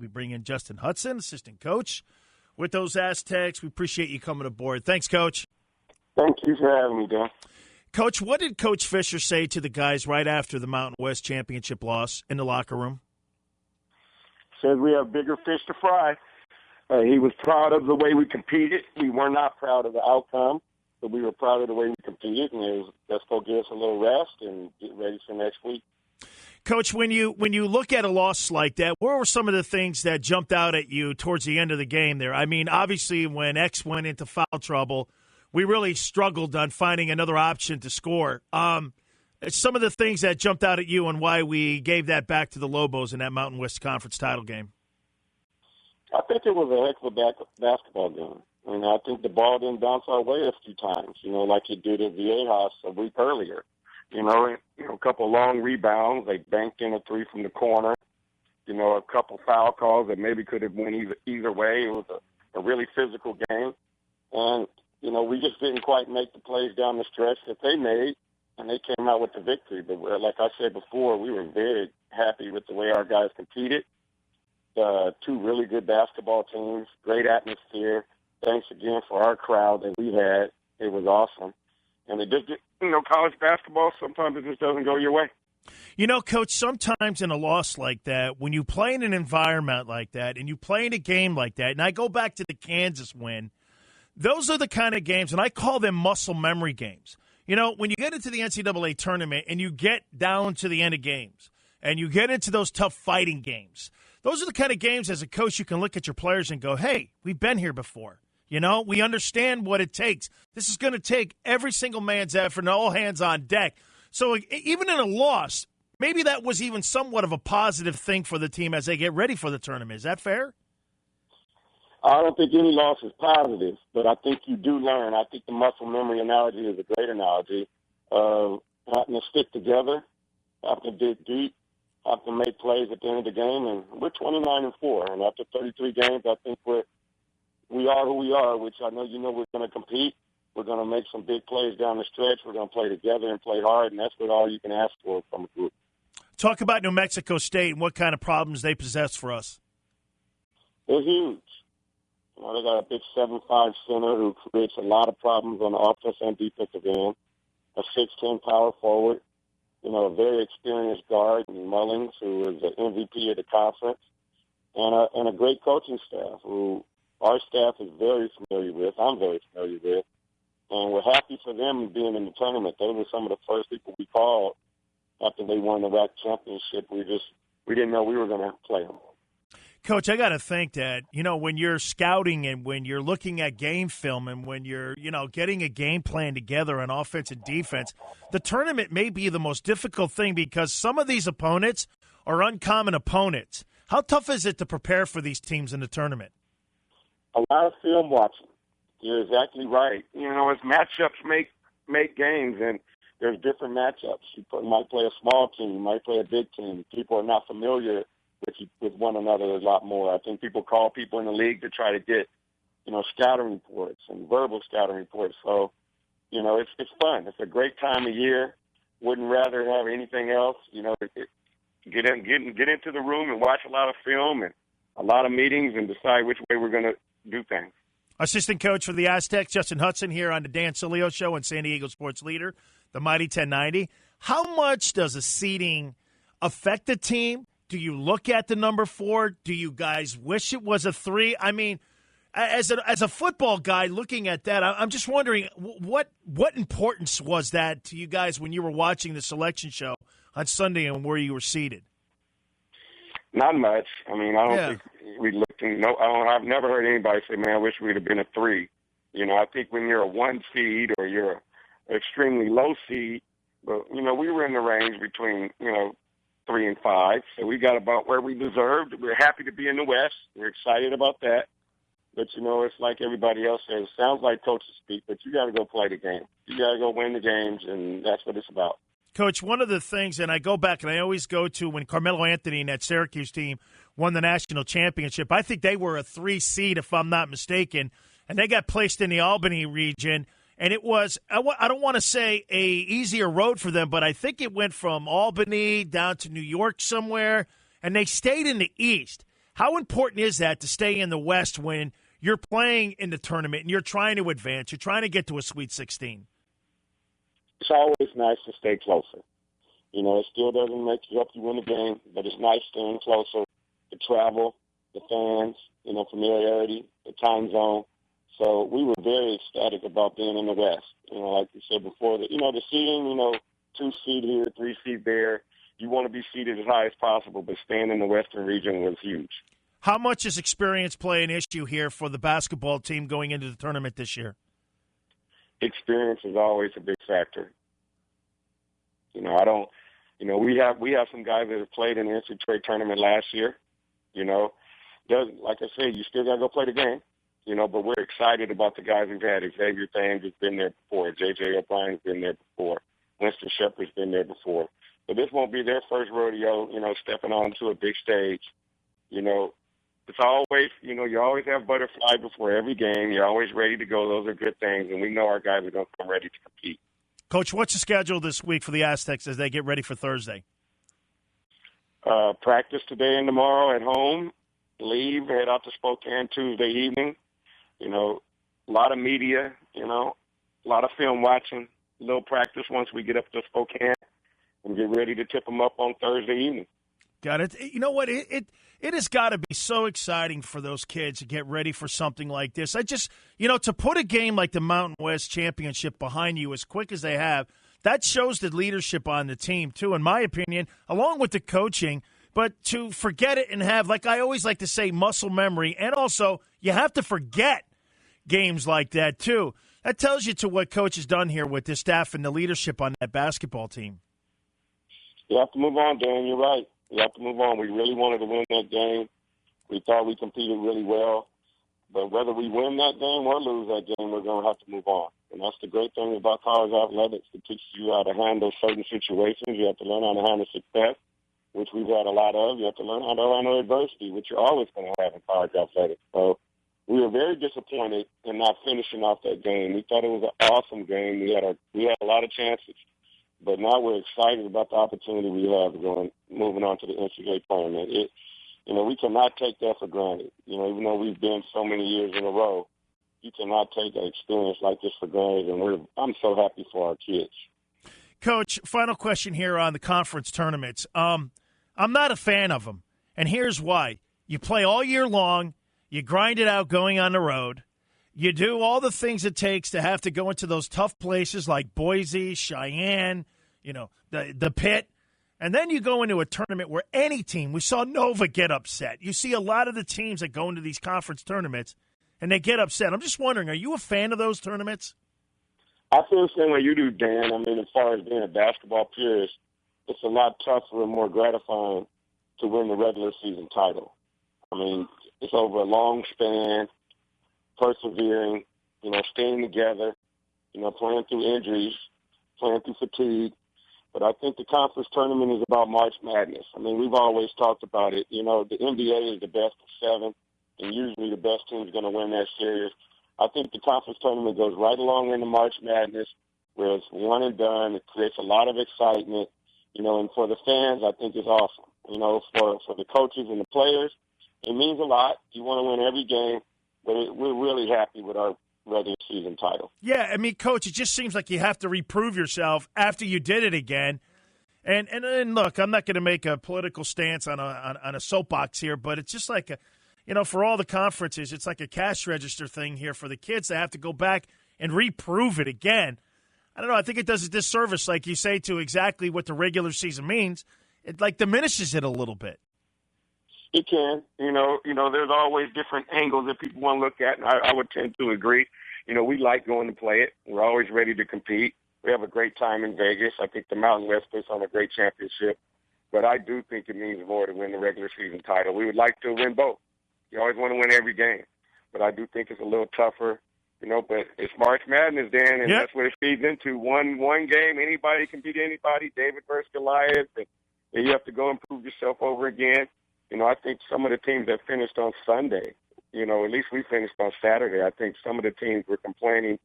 We bring in Justin Hutson, assistant coach with those Aztecs. We appreciate you coming aboard. Thanks, Coach. Thank you for having me, Dan. Coach, what did Coach Fisher say to the guys right after the Mountain West Championship loss in the locker room? Said we have bigger fish to fry. He was proud of the way we competed. We were not proud of the outcome, but we were proud of the way we competed, and it was, let's go give us a little rest and get ready for next week. Coach, when you look at a loss like that, what were some of the things that jumped out at you towards the end of the game there? I mean, obviously, when X went into foul trouble, we really struggled on finding another option to score. Some of the things that jumped out at you and why we gave that back to the Lobos in that Mountain West Conference title game. I think it was a heck of a basketball game. I mean, I think the ball didn't bounce our way a few times, like it did at Viejas a week earlier. A couple of long rebounds. They banked in a three from the corner. A couple foul calls that maybe could have went either way. It was a really physical game. And, we just didn't quite make the plays down the stretch that they made, and they came out with the victory. But like I said before, we were very happy with the way our guys competed. Two really good basketball teams, great atmosphere. Thanks again for our crowd that we had. It was awesome. And it just, college basketball, sometimes it just doesn't go your way. Coach, sometimes in a loss like that, when you play in an environment like that and you play in a game like that, and I go back to the Kansas win, those are the kind of games, and I call them muscle memory games. When you get into the NCAA tournament and you get down to the end of games and you get into those tough fighting games, those are the kind of games as a coach you can look at your players and go, hey, we've been here before. We understand what it takes. This is going to take every single man's effort and all hands on deck. So even in a loss, maybe that was even somewhat of a positive thing for the team as they get ready for the tournament. Is that fair? I don't think any loss is positive, but I think you do learn. I think the muscle memory analogy is a great analogy of having to stick together, having to dig deep, have to make plays at the end of the game, and we're 29-4. And after 33 games, I think we are who we are, which I know we're going to compete. We're going to make some big plays down the stretch. We're going to play together and play hard, and that's what all you can ask for from a group. Talk about New Mexico State and what kind of problems they possess for us. They're huge. They got a big 7'5" center who creates a lot of problems on the offensive and defensive end, a 6'10" power forward, a very experienced guard in Mullings, who is the MVP of the conference, and a great coaching staff who our staff is very familiar with. I'm very familiar with. And we're happy for them being in the tournament. They were some of the first people we called after they won the WAC championship. We didn't know we were going to play them. Coach, I got to think that, when you're scouting and when you're looking at game film and when you're, getting a game plan together on offense and defense, the tournament may be the most difficult thing because some of these opponents are uncommon opponents. How tough is it to prepare for these teams in the tournament? A lot of film watching. You're exactly right. As matchups make games, and there's different matchups. You might play a small team, you might play a big team. People are not familiar with one another a lot more. I think people call people in the league to try to get, scouting reports and verbal scouting reports. So, it's fun. It's a great time of year. Wouldn't rather have anything else. Get into the room and watch a lot of film and a lot of meetings and decide which way we're going to do things. Assistant coach for the Aztecs, Justin Hutson, here on the Dan Sileo Show on San Diego Sports Leader, the Mighty 1090. How much does a seeding affect the team? Do you look at the number 4? Do you guys wish it was a 3? I mean, as a football guy looking at that, I'm just wondering what importance was that to you guys when you were watching the selection show on Sunday and where you were seated? Not much. I mean, I don't think we looked. I've never heard anybody say, "Man, I wish we'd have been a 3." I think when you're a 1 seed or you're an extremely low seed, but we were in the range between 3 and 5, so we got about where we deserved. We're happy to be in the West. We're excited about that. But, it's like everybody else says. Sounds like coaches speak, but you got to go play the game. You got to go win the games, and that's what it's about. Coach, one of the things, and I go back and I always go to when Carmelo Anthony and that Syracuse team won the national championship. I think they were a 3 seed, if I'm not mistaken, and they got placed in the Albany region. And it was, I don't want to say a easier road for them, but I think it went from Albany down to New York somewhere, and they stayed in the East. How important is that to stay in the West when you're playing in the tournament and you're trying to advance, you're trying to get to a Sweet 16? It's always nice to stay closer. You know, it still doesn't make you up you win the game, but it's nice staying closer. The travel, the fans, you know, familiarity, the time zone. So we were very ecstatic about being in the West. You know, like you said before, the seeding, 2 seed here, 3 seed there. You want to be seated as high as possible, but staying in the Western region was huge. How much does experience play an issue here for the basketball team going into the tournament this year? Experience is always a big factor. We have some guys that have played in the NCAA tournament last year. Like I said, you still got to go play the game. But we're excited about the guys we've had. Xavier Thames has been there before. J.J. O'Brien's been there before. Winston Shepard's been there before. But this won't be their first rodeo, stepping onto a big stage. It's always, you always have butterfly before every game. You're always ready to go. Those are good things, and we know our guys are going to come ready to compete. Coach, what's the schedule this week for the Aztecs as they get ready for Thursday? Practice today and tomorrow at home. Leave, head out to Spokane Tuesday evening. A lot of media, a lot of film watching, a little practice once we get up to Spokane and get ready to tip them up on Thursday evening. Got it. You know what? It has got to be so exciting for those kids to get ready for something like this. To put a game like the Mountain West Championship behind you as quick as they have, that shows the leadership on the team, too, in my opinion, along with the coaching. But to forget it and have, like I always like to say, muscle memory, and also you have to forget games like that, too. That tells you to what Coach has done here with the staff and the leadership on that basketball team. You have to move on, Dan. You're right. We have to move on. We really wanted to win that game. We thought we competed really well. But whether we win that game or lose that game, we're going to have to move on. And that's the great thing about college athletics. It teaches you how to handle certain situations. You have to learn how to handle success, which we've had a lot of. You have to learn how to handle adversity, which you're always going to have in college athletics. So we were very disappointed in not finishing off that game. We thought it was an awesome game. We had a lot of chances. But now we're excited about the opportunity we have moving on to the NCAA tournament. We cannot take that for granted. Even though we've been so many years in a row, you cannot take an experience like this for granted. And I'm so happy for our kids. Coach, final question here on the conference tournaments. I'm not a fan of them, and here's why. You play all year long. You grind it out going on the road. You do all the things it takes to have to go into those tough places like Boise, Cheyenne, the Pit. And then you go into a tournament where any team, we saw Nova get upset. You see a lot of the teams that go into these conference tournaments, and they get upset. I'm just wondering, are you a fan of those tournaments? I feel the same way you do, Dan. As far as being a basketball purist, it's a lot tougher and more gratifying to win the regular season title. It's over a long span, persevering, staying together, playing through injuries, playing through fatigue. But I think the conference tournament is about March Madness. We've always talked about it. The NBA is the best of 7, and usually the best team is going to win that series. I think the conference tournament goes right along into March Madness, where it's one and done. It creates a lot of excitement, and for the fans, I think it's awesome. For the coaches and the players, it means a lot. You want to win every game, but we're really happy with our regular season title. Yeah, Coach, it just seems like you have to reprove yourself after you did it again. And look, I'm not going to make a political stance on a soapbox here, but it's just like for all the conferences, it's like a cash register thing here for the kids to have to go back and reprove it again. I don't know. I think it does a disservice, like you say, to exactly what the regular season means. It diminishes it a little bit. It can. There's always different angles that people want to look at, and I would tend to agree. We like going to play it. We're always ready to compete. We have a great time in Vegas. I think the Mountain West puts on a great championship. But I do think it means more to win the regular season title. We would like to win both. You always want to win every game. But I do think it's a little tougher, but it's March Madness, Dan, and Yep. That's what it feeds into. One game, anybody can beat anybody, David versus Goliath, and you have to go and prove yourself over again. I think some of the teams that finished on Sunday, at least we finished on Saturday. I think some of the teams were complaining,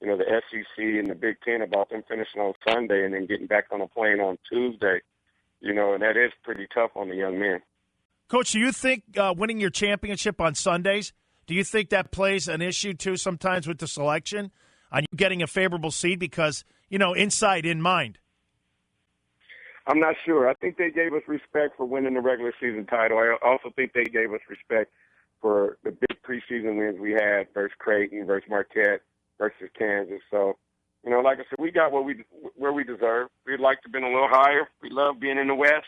the SEC and the Big Ten about them finishing on Sunday and then getting back on a plane on Tuesday, and that is pretty tough on the young men. Coach, do you think winning your championship on Sundays, do you think that plays an issue, too, sometimes with the selection on you getting a favorable seed because, insight in mind? I'm not sure. I think they gave us respect for winning the regular season title. I also think they gave us respect for the big preseason wins we had versus Creighton, versus Marquette, versus Kansas. So, like I said, we got where we deserve. We'd like to have been a little higher. We love being in the West,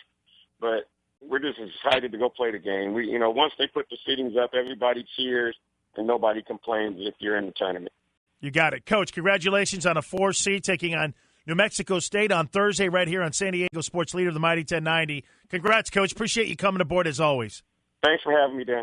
but we're just excited to go play the game. Once they put the seedings up, everybody cheers and nobody complains if you're in the tournament. You got it. Coach, congratulations on a 4 seed taking on New Mexico State on Thursday right here on San Diego Sports Leader, the Mighty 1090. Congrats, Coach. Appreciate you coming aboard as always. Thanks for having me, Dan.